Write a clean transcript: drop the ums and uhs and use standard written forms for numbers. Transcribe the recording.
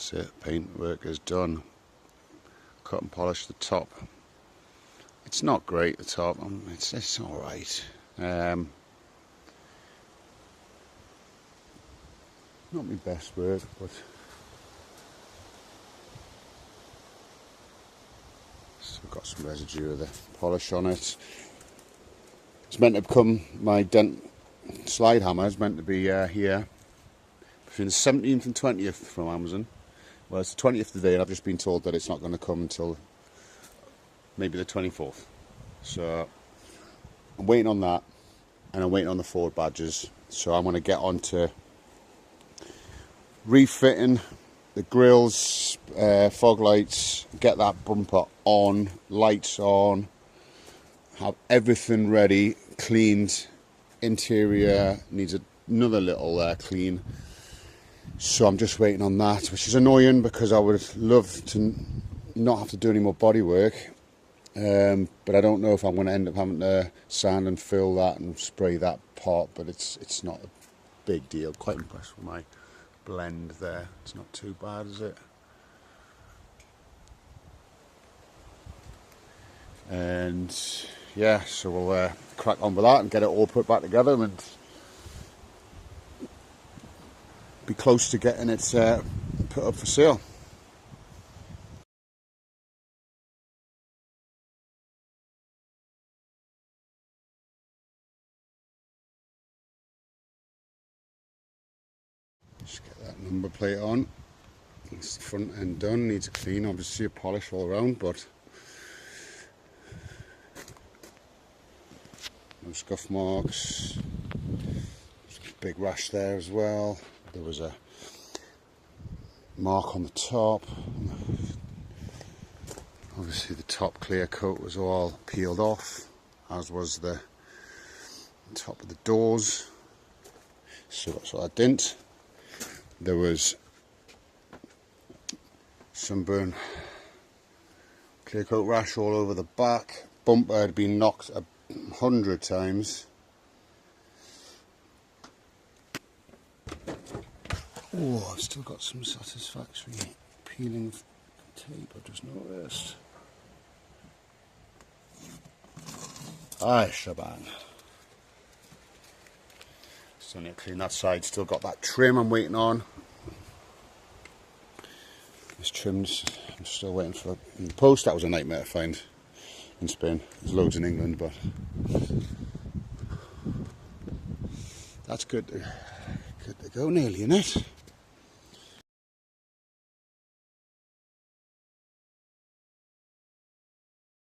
That's it, paintwork is done. Cut and polish the top. It's not great, the top, it's alright. Not my best work, but still got some residue of the polish on it. It's meant to become my slide hammer is meant to be here between the 17th and 20th from Amazon. Well, it's the 20th today, and I've just been told that it's not going to come until maybe the 24th. So I'm waiting on that, and I'm waiting on the Ford badges. So I'm going to get on to refitting the grills, fog lights, get that bumper on, lights on, have everything ready, cleaned. Interior needs another little clean. So I'm just waiting on that, which is annoying because I would love to not have to do any more body work. But I don't know if I'm going to end up having to sand and fill that and spray that part, but it's not a big deal. Quite impressed with my blend there. It's not too bad, is it? And yeah, so we'll crack on with that and get it all put back together and be close to getting it put up for sale. Just get that number plate on. It's the front end done, needs a clean, obviously a polish all around, but no scuff marks. Big rash there as well. There was a mark on the top. Obviously the top clear coat was all peeled off, as was the top of the doors. So that's what I didn't. There was sunburn clear coat rash all over the back. Bumper had been knocked 100 times. Oh, I've still got some satisfactory peeling of tape, I've just noticed. Aye, shebang. Still need to clean that side, still got that trim I'm waiting on. This trim's, I'm still waiting for in the post. That was a nightmare to find in Spain. There's loads in England, but that's good to go nearly, isn't it?